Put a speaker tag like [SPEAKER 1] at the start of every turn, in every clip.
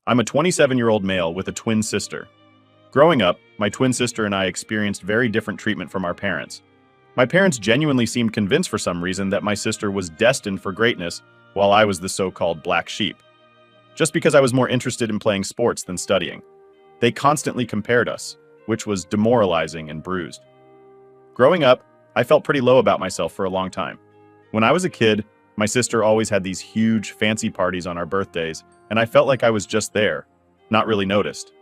[SPEAKER 1] I'm a 27-year-old male with a twin sister. Growing up, my twin sister and I experienced very different treatment from our parents. My parents genuinely seemed convinced for some reason that my sister was destined for greatness, while I was the so-called black sheep. Just because I was more interested in playing sports than studying. They constantly compared us, which was demoralizing and bruised. Growing up, I felt pretty low about myself for a long time. When I was a kid, my sister always had these huge, fancy parties on our birthdays, and I felt like I was just there, not really noticed.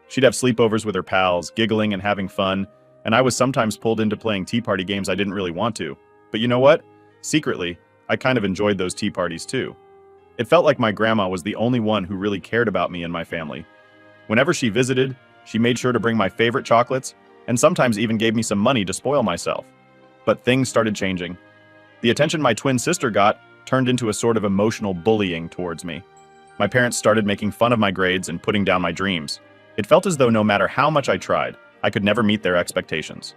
[SPEAKER 1] She'd have sleepovers with her pals, giggling and having fun, and I was sometimes pulled into playing tea party games I didn't really want to. But you know what? Secretly, I kind of enjoyed those tea parties too. It felt like my grandma was the only one who really cared about me and my family. Whenever she visited, she made sure to bring my favorite chocolates, and sometimes even gave me some money to spoil myself. But things started changing. The attention my twin sister got turned into a sort of emotional bullying towards me. My parents started making fun of my grades and putting down my dreams. It felt as though no matter how much I tried, I could never meet their expectations.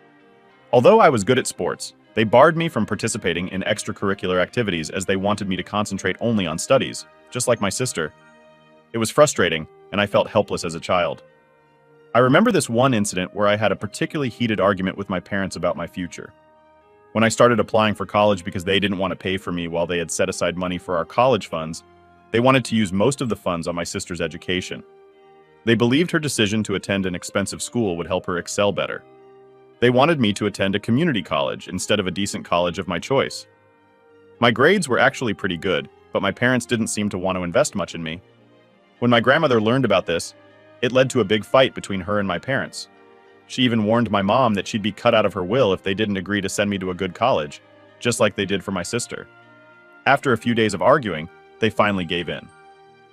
[SPEAKER 1] Although I was good at sports, they barred me from participating in extracurricular activities as they wanted me to concentrate only on studies, just like my sister. It was frustrating, and I felt helpless as a child. I remember this one incident where I had a particularly heated argument with my parents about my future. When I started applying for college because they didn't want to pay for me while they had set aside money for our college funds, they wanted to use most of the funds on my sister's education. They believed her decision to attend an expensive school would help her excel better. They wanted me to attend a community college instead of a decent college of my choice. My grades were actually pretty good, but my parents didn't seem to want to invest much in me. When my grandmother learned about this, it led to a big fight between her and my parents. She even warned my mom that she'd be cut out of her will if they didn't agree to send me to a good college, just like they did for my sister. After a few days of arguing, they finally gave in.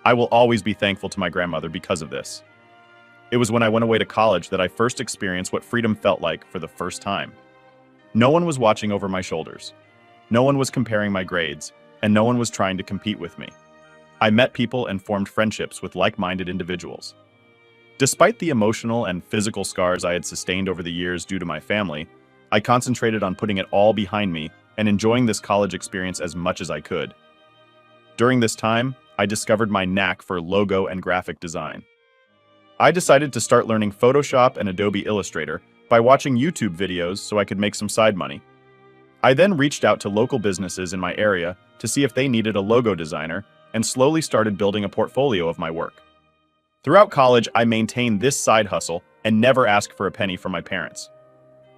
[SPEAKER 1] I will always be thankful to my grandmother because of this. It was when I went away to college that I first experienced what freedom felt like for the first time. No one was watching over my shoulders. No one was comparing my grades, and no one was trying to compete with me. I met people and formed friendships with like-minded individuals. Despite the emotional and physical scars I had sustained over the years due to my family, I concentrated on putting it all behind me and enjoying this college experience as much as I could. During this time, I discovered my knack for logo and graphic design. I decided to start learning Photoshop and Adobe Illustrator by watching YouTube videos so I could make some side money. I then reached out to local businesses in my area to see if they needed a logo designer and slowly started building a portfolio of my work. Throughout college, I maintained this side hustle and never asked for a penny from my parents.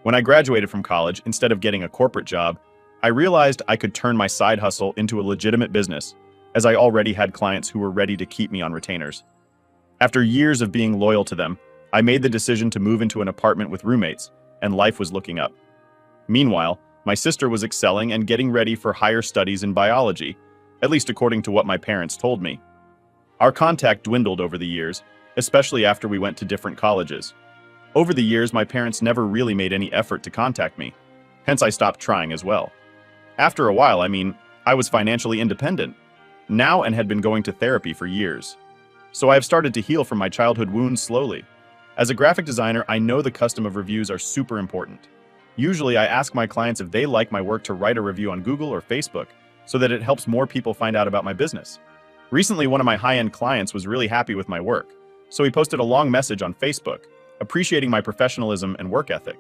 [SPEAKER 1] When I graduated from college, instead of getting a corporate job, I realized I could turn my side hustle into a legitimate business, as I already had clients who were ready to keep me on retainers. After years of being loyal to them, I made the decision to move into an apartment with roommates, and life was looking up. Meanwhile, my sister was excelling and getting ready for higher studies in biology, at least according to what my parents told me. Our contact dwindled over the years, especially after we went to different colleges. Over the years, my parents never really made any effort to contact me, hence I stopped trying as well. After a while, I was financially independent, now and had been going to therapy for years. So I have started to heal from my childhood wounds slowly. As a graphic designer, I know the custom of reviews are super important. Usually, I ask my clients if they like my work to write a review on Google or Facebook, so that it helps more people find out about my business. Recently, one of my high-end clients was really happy with my work, so he posted a long message on Facebook, appreciating my professionalism and work ethic.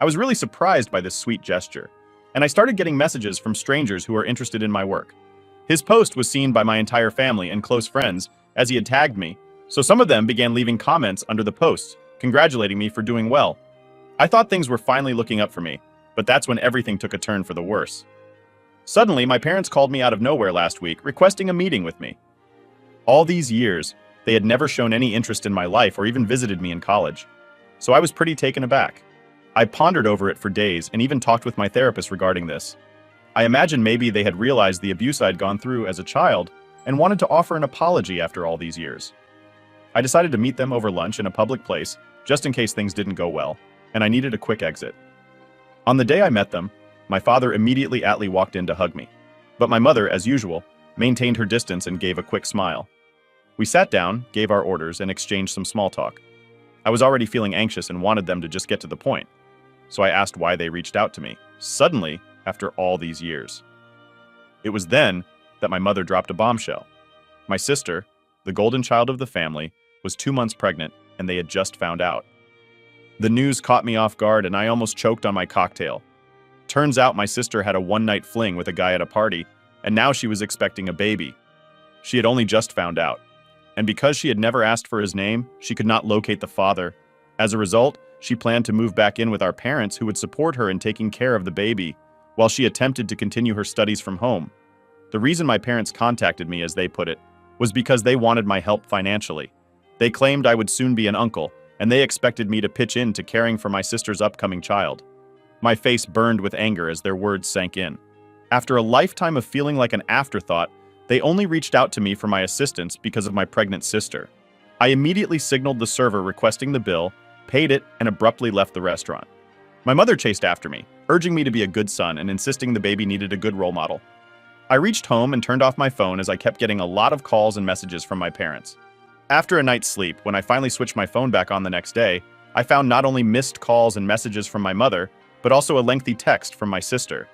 [SPEAKER 1] I was really surprised by this sweet gesture, and I started getting messages from strangers who are interested in my work. His post was seen by my entire family and close friends as he had tagged me, so some of them began leaving comments under the posts, congratulating me for doing well. I thought things were finally looking up for me, but that's when everything took a turn for the worse. Suddenly, my parents called me out of nowhere last week, requesting a meeting with me. All these years, they had never shown any interest in my life or even visited me in college, so I was pretty taken aback. I pondered over it for days and even talked with my therapist regarding this. I imagine maybe they had realized the abuse I'd gone through as a child and wanted to offer an apology after all these years. I decided to meet them over lunch in a public place, just in case things didn't go well, and I needed a quick exit. On the day I met them, my father immediately walked in to hug me, but my mother, as usual, maintained her distance and gave a quick smile. We sat down, gave our orders, and exchanged some small talk. I was already feeling anxious and wanted them to just get to the point, so I asked why they reached out to me, suddenly, after all these years. It was then that my mother dropped a bombshell. My sister, the golden child of the family, was 2 months pregnant, and they had just found out. The news caught me off guard, and I almost choked on my cocktail. Turns out my sister had a one-night fling with a guy at a party, and now she was expecting a baby. She had only just found out. And because she had never asked for his name, she could not locate the father. As a result, she planned to move back in with our parents, who would support her in taking care of the baby, while she attempted to continue her studies from home. The reason my parents contacted me, as they put it, was because they wanted my help financially. They claimed I would soon be an uncle, and they expected me to pitch in to caring for my sister's upcoming child. My face burned with anger as their words sank in. After a lifetime of feeling like an afterthought, they only reached out to me for my assistance because of my pregnant sister. I immediately signaled the server requesting the bill, paid it, and abruptly left the restaurant. My mother chased after me, urging me to be a good son and insisting the baby needed a good role model. I reached home and turned off my phone as I kept getting a lot of calls and messages from my parents. After a night's sleep, when I finally switched my phone back on the next day, I found not only missed calls and messages from my mother, but also a lengthy text from my sister.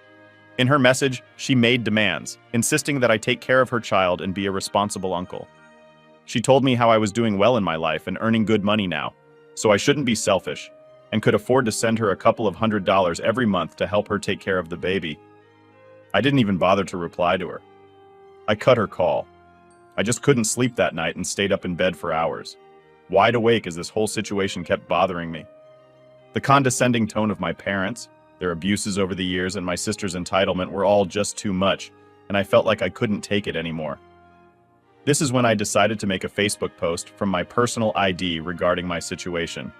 [SPEAKER 1] In her message, she made demands, insisting that I take care of her child and be a responsible uncle. She told me how I was doing well in my life and earning good money now, so I shouldn't be selfish, and could afford to send her a couple of $100s every month to help her take care of the baby. I didn't even bother to reply to her. I cut her call. I just couldn't sleep that night and stayed up in bed for hours, wide awake as this whole situation kept bothering me. The condescending tone of my parents, their abuses over the years, and my sister's entitlement were all just too much, and I felt like I couldn't take it anymore. This is when I decided to make a Facebook post from my personal ID regarding my situation.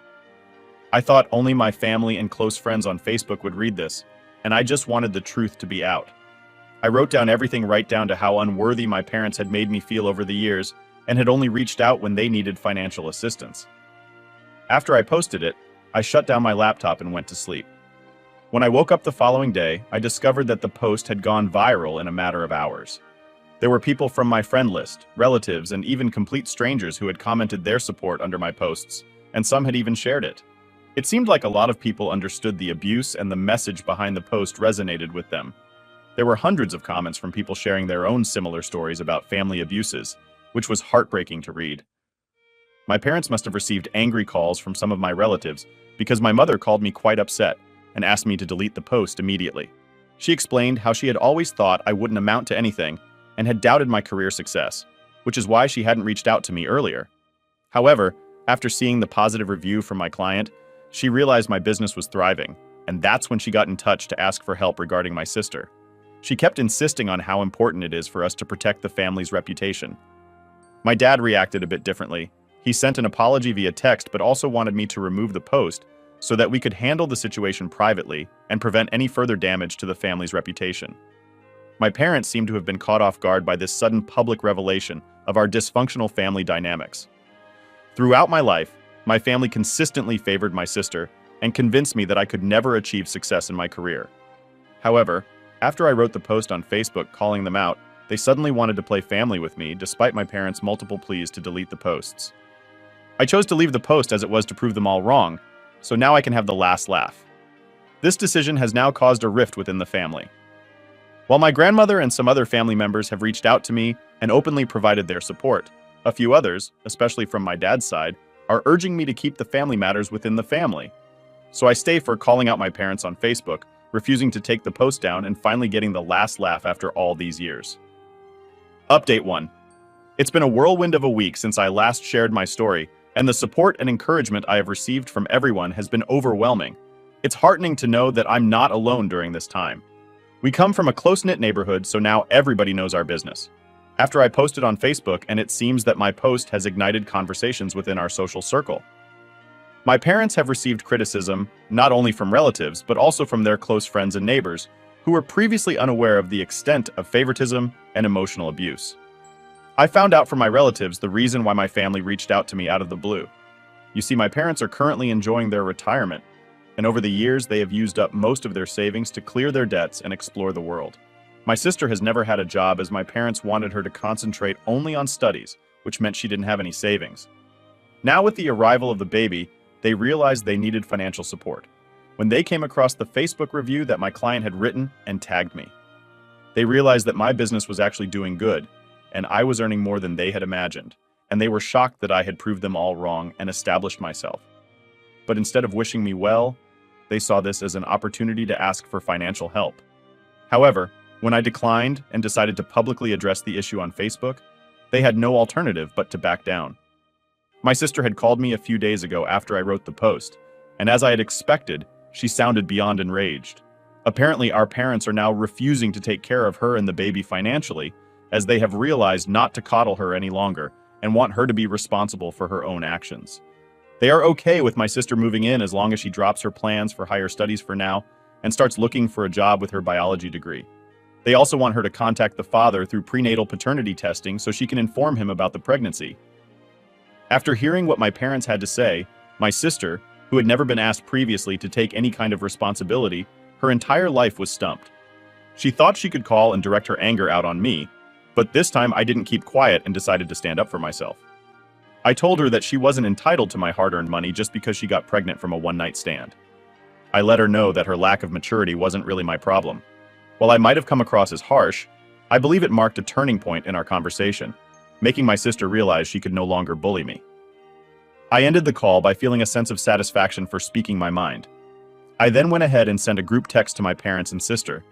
[SPEAKER 1] I thought only my family and close friends on Facebook would read this, and I just wanted the truth to be out. I wrote down everything right down to how unworthy my parents had made me feel over the years and had only reached out when they needed financial assistance. After I posted it, I shut down my laptop and went to sleep. When I woke up the following day, I discovered that the post had gone viral in a matter of hours. There were people from my friend list, relatives, and even complete strangers who had commented their support under my posts, and some had even shared it. It seemed like a lot of people understood the abuse, and the message behind the post resonated with them. There were hundreds of comments from people sharing their own similar stories about family abuses, which was heartbreaking to read. My parents must have received angry calls from some of my relatives because my mother called me quite upset and asked me to delete the post immediately. She explained how she had always thought I wouldn't amount to anything and had doubted my career success, which is why she hadn't reached out to me earlier. However, after seeing the positive review from my client, she realized my business was thriving, and that's when she got in touch to ask for help regarding my sister. She kept insisting on how important it is for us to protect the family's reputation. My dad reacted a bit differently. He sent an apology via text, but also wanted me to remove the post so that we could handle the situation privately and prevent any further damage to the family's reputation. My parents seemed to have been caught off guard by this sudden public revelation of our dysfunctional family dynamics. Throughout my life, my family consistently favored my sister and convinced me that I could never achieve success in my career. However, after I wrote the post on Facebook calling them out, they suddenly wanted to play family with me despite my parents' multiple pleas to delete the posts. I chose to leave the post as it was to prove them all wrong, so now I can have the last laugh. This decision has now caused a rift within the family. While my grandmother and some other family members have reached out to me and openly provided their support, a few others, especially from my dad's side, are urging me to keep the family matters within the family. So I stay for calling out my parents on Facebook, refusing to take the post down, and finally getting the last laugh after all these years. Update 1. It's been a whirlwind of a week since I last shared my story, and the support and encouragement I have received from everyone has been overwhelming. It's heartening to know that I'm not alone during this time. We come from a close-knit neighborhood, so now everybody knows our business. After I posted on Facebook, and it seems that my post has ignited conversations within our social circle. My parents have received criticism, not only from relatives, but also from their close friends and neighbors, who were previously unaware of the extent of favoritism and emotional abuse. I found out from my relatives the reason why my family reached out to me out of the blue. You see, my parents are currently enjoying their retirement, and over the years they have used up most of their savings to clear their debts and explore the world. My sister has never had a job as my parents wanted her to concentrate only on studies, which meant she didn't have any savings. Now with the arrival of the baby, they realized they needed financial support when they came across the Facebook review that my client had written and tagged me. They realized that my business was actually doing good, and I was earning more than they had imagined, and they were shocked that I had proved them all wrong and established myself. But instead of wishing me well, they saw this as an opportunity to ask for financial help. However, when I declined and decided to publicly address the issue on Facebook, they had no alternative but to back down. My sister had called me a few days ago after I wrote the post, and as I had expected, she sounded beyond enraged. Apparently, our parents are now refusing to take care of her and the baby financially, as they have realized not to coddle her any longer and want her to be responsible for her own actions. They are okay with my sister moving in as long as she drops her plans for higher studies for now and starts looking for a job with her biology degree. They also want her to contact the father through prenatal paternity testing so she can inform him about the pregnancy. After hearing what my parents had to say, my sister, who had never been asked previously to take any kind of responsibility, her entire life was stumped. She thought she could call and direct her anger out on me, but this time I didn't keep quiet and decided to stand up for myself. I told her that she wasn't entitled to my hard-earned money just because she got pregnant from a one-night stand. I let her know that her lack of maturity wasn't really my problem. While I might have come across as harsh, I believe it marked a turning point in our conversation, making my sister realize she could no longer bully me. I ended the call by feeling a sense of satisfaction for speaking my mind. I then went ahead and sent a group text to my parents and sister,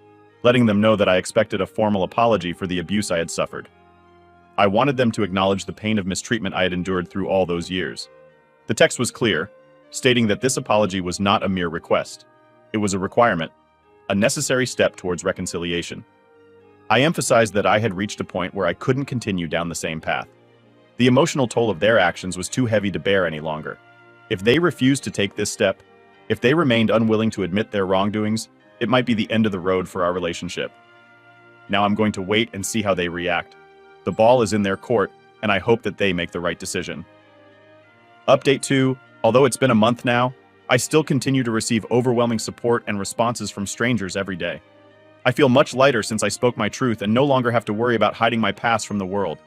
[SPEAKER 1] letting them know that I expected a formal apology for the abuse I had suffered. I wanted them to acknowledge the pain of mistreatment I had endured through all those years. The text was clear, stating that this apology was not a mere request. It was a requirement, a necessary step towards reconciliation. I emphasized that I had reached a point where I couldn't continue down the same path. The emotional toll of their actions was too heavy to bear any longer. If they refused to take this step, if they remained unwilling to admit their wrongdoings, it might be the end of the road for our relationship. Now I'm going to wait and see how they react. The ball is in their court, and I hope that they make the right decision. Update 2, although it's been a month now, I still continue to receive overwhelming support and responses from strangers every day. I feel much lighter since I spoke my truth and no longer have to worry about hiding my past from the world.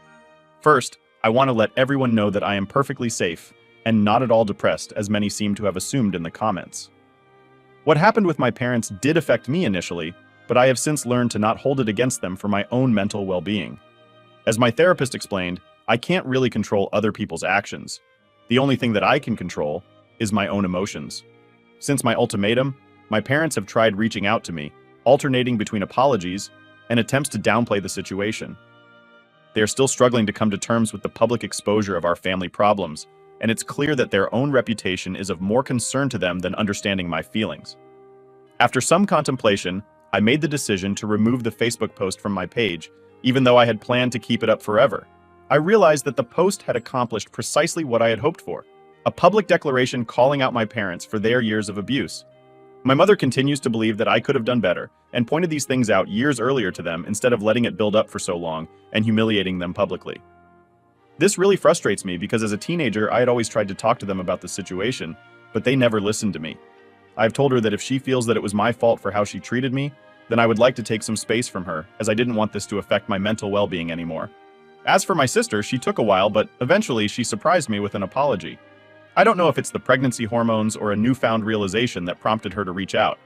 [SPEAKER 1] First, I want to let everyone know that I am perfectly safe and not at all depressed, as many seem to have assumed in the comments. What happened with my parents did affect me initially, but I have since learned to not hold it against them for my own mental well-being. As my therapist explained, I can't really control other people's actions. The only thing that I can control is my own emotions. Since my ultimatum, my parents have tried reaching out to me, alternating between apologies and attempts to downplay the situation. They are still struggling to come to terms with the public exposure of our family problems, and it's clear that their own reputation is of more concern to them than understanding my feelings. After some contemplation, I made the decision to remove the Facebook post from my page, even though I had planned to keep it up forever. I realized that the post had accomplished precisely what I had hoped for, a public declaration calling out my parents for their years of abuse. My mother continues to believe that I could have done better and pointed these things out years earlier to them instead of letting it build up for so long and humiliating them publicly. This really frustrates me because as a teenager, I had always tried to talk to them about the situation, but they never listened to me. I've told her that if she feels that it was my fault for how she treated me, then I would like to take some space from her, as I didn't want this to affect my mental well-being anymore. As for my sister, she took a while, but eventually she surprised me with an apology. I don't know if it's the pregnancy hormones or a newfound realization that prompted her to reach out.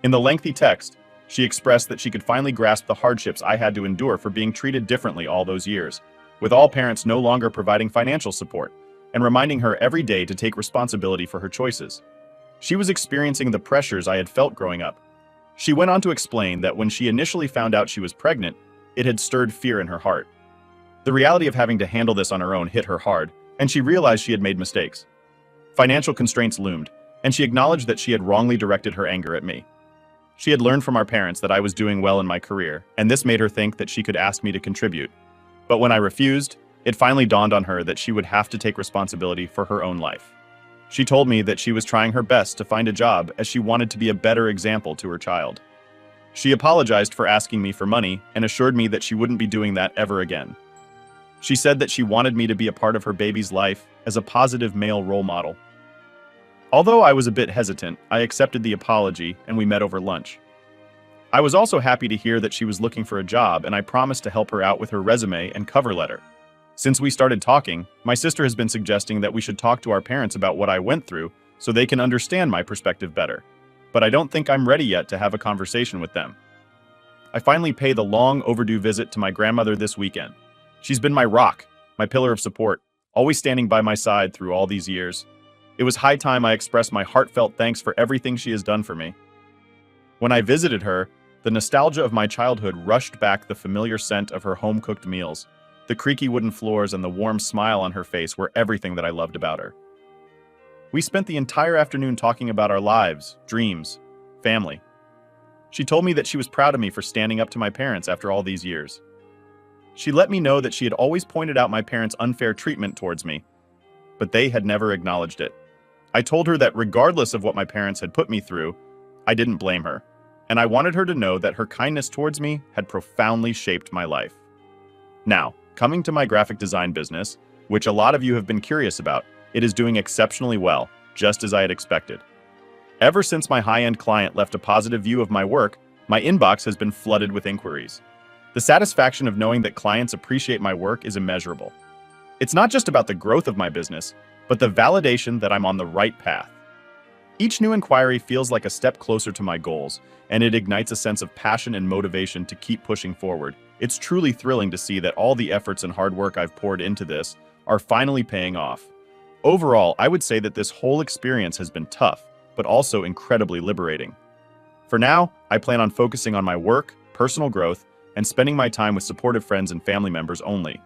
[SPEAKER 1] In the lengthy text, she expressed that she could finally grasp the hardships I had to endure for being treated differently all those years, with all parents no longer providing financial support, and reminding her every day to take responsibility for her choices. She was experiencing the pressures I had felt growing up. She went on to explain that when she initially found out she was pregnant, it had stirred fear in her heart. The reality of having to handle this on her own hit her hard, and she realized she had made mistakes. Financial constraints loomed, and she acknowledged that she had wrongly directed her anger at me. She had learned from our parents that I was doing well in my career, and this made her think that she could ask me to contribute. But when I refused, it finally dawned on her that she would have to take responsibility for her own life. She told me that she was trying her best to find a job as she wanted to be a better example to her child. She apologized for asking me for money and assured me that she wouldn't be doing that ever again. She said that she wanted me to be a part of her baby's life as a positive male role model. Although I was a bit hesitant, I accepted the apology and we met over lunch. I was also happy to hear that she was looking for a job, and I promised to help her out with her resume and cover letter. Since we started talking, my sister has been suggesting that we should talk to our parents about what I went through so they can understand my perspective better. But I don't think I'm ready yet to have a conversation with them. I finally pay the long overdue visit to my grandmother this weekend. She's been my rock, my pillar of support, always standing by my side through all these years. It was high time I expressed my heartfelt thanks for everything she has done for me. When I visited her, the nostalgia of my childhood rushed back. The familiar scent of her home-cooked meals, the creaky wooden floors, and the warm smile on her face were everything that I loved about her. We spent the entire afternoon talking about our lives, dreams, family. She told me that she was proud of me for standing up to my parents after all these years. She let me know that she had always pointed out my parents' unfair treatment towards me, but they had never acknowledged it. I told her that regardless of what my parents had put me through, I didn't blame her, and I wanted her to know that her kindness towards me had profoundly shaped my life. Now, coming to my graphic design business, which a lot of you have been curious about, it is doing exceptionally well, just as I had expected. Ever since my high-end client left a positive view of my work, my inbox has been flooded with inquiries. The satisfaction of knowing that clients appreciate my work is immeasurable. It's not just about the growth of my business, but the validation that I'm on the right path. Each new inquiry feels like a step closer to my goals, and it ignites a sense of passion and motivation to keep pushing forward. It's truly thrilling to see that all the efforts and hard work I've poured into this are finally paying off. Overall, I would say that this whole experience has been tough, but also incredibly liberating. For now, I plan on focusing on my work, personal growth, and spending my time with supportive friends and family members only.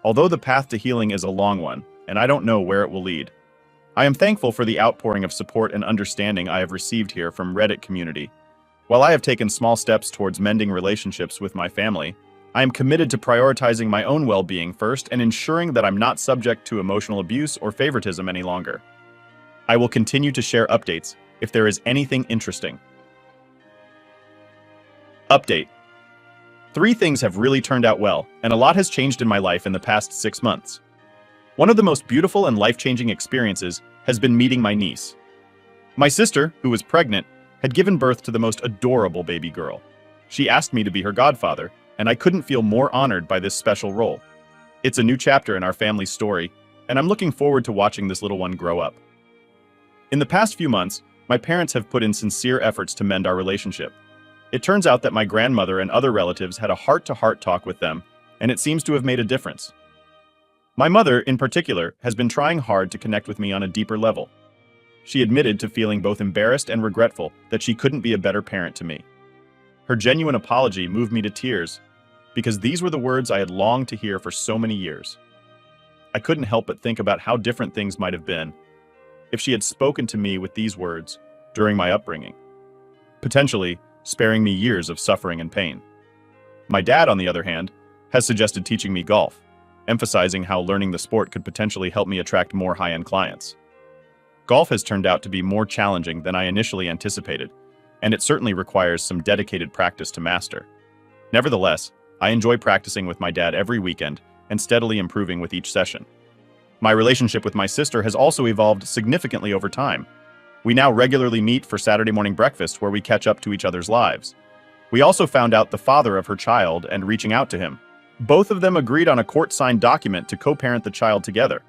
[SPEAKER 1] Although the path to healing is a long one, and I don't know where it will lead, I am thankful for the outpouring of support and understanding I have received here from Reddit community. While I have taken small steps towards mending relationships with my family, I am committed to prioritizing my own well-being first and ensuring that I'm not subject to emotional abuse or favoritism any longer. I will continue to share updates if there is anything interesting. Update. 3 things have really turned out well, and a lot has changed in my life in the past 6 months. One of the most beautiful and life-changing experiences has been meeting my niece. My sister, who was pregnant, had given birth to the most adorable baby girl. She asked me to be her godfather, and I couldn't feel more honored by this special role. It's a new chapter in our family's story, and I'm looking forward to watching this little one grow up. In the past few months, my parents have put in sincere efforts to mend our relationship. It turns out that my grandmother and other relatives had a heart-to-heart talk with them, and it seems to have made a difference. My mother, in particular, has been trying hard to connect with me on a deeper level. She admitted to feeling both embarrassed and regretful that she couldn't be a better parent to me. Her genuine apology moved me to tears, because these were the words I had longed to hear for so many years. I couldn't help but think about how different things might have been if she had spoken to me with these words during my upbringing, potentially sparing me years of suffering and pain. My dad, on the other hand, has suggested teaching me golf, emphasizing how learning the sport could potentially help me attract more high-end clients. Golf has turned out to be more challenging than I initially anticipated, and it certainly requires some dedicated practice to master. Nevertheless, I enjoy practicing with my dad every weekend and steadily improving with each session. My relationship with my sister has also evolved significantly over time. We now regularly meet for Saturday morning breakfast where we catch up to each other's lives. We also found out the father of her child and reaching out to him. Both of them agreed on a court-signed document to co-parent the child together.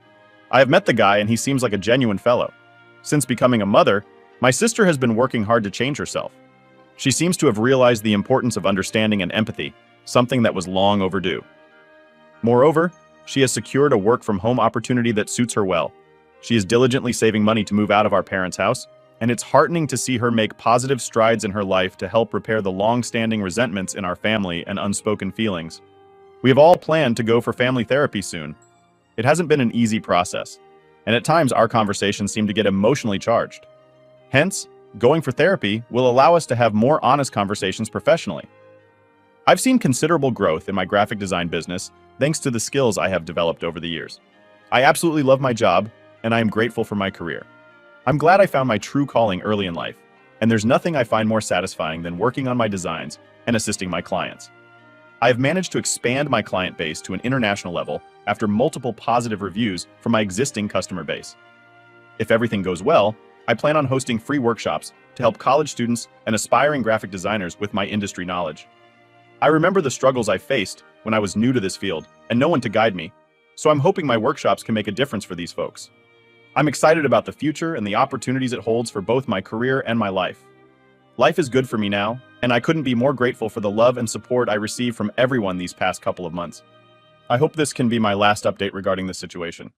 [SPEAKER 1] I have met the guy and he seems like a genuine fellow. Since becoming a mother, my sister has been working hard to change herself. She seems to have realized the importance of understanding and empathy, something that was long overdue. Moreover, she has secured a work-from-home opportunity that suits her well. She is diligently saving money to move out of our parents' house, and it's heartening to see her make positive strides in her life to help repair the long-standing resentments in our family and unspoken feelings. We have all planned to go for family therapy soon. It hasn't been an easy process, and at times our conversations seem to get emotionally charged. Hence, going for therapy will allow us to have more honest conversations professionally. I've seen considerable growth in my graphic design business thanks to the skills I have developed over the years. I absolutely love my job, and I am grateful for my career. I'm glad I found my true calling early in life, and there's nothing I find more satisfying than working on my designs and assisting my clients. I have managed to expand my client base to an international level after multiple positive reviews from my existing customer base. If everything goes well, I plan on hosting free workshops to help college students and aspiring graphic designers with my industry knowledge. I remember the struggles I faced when I was new to this field and no one to guide me, so I'm hoping my workshops can make a difference for these folks. I'm excited about the future and the opportunities it holds for both my career and my life. Life is good for me now, and I couldn't be more grateful for the love and support I received from everyone these past couple of months. I hope this can be my last update regarding this situation.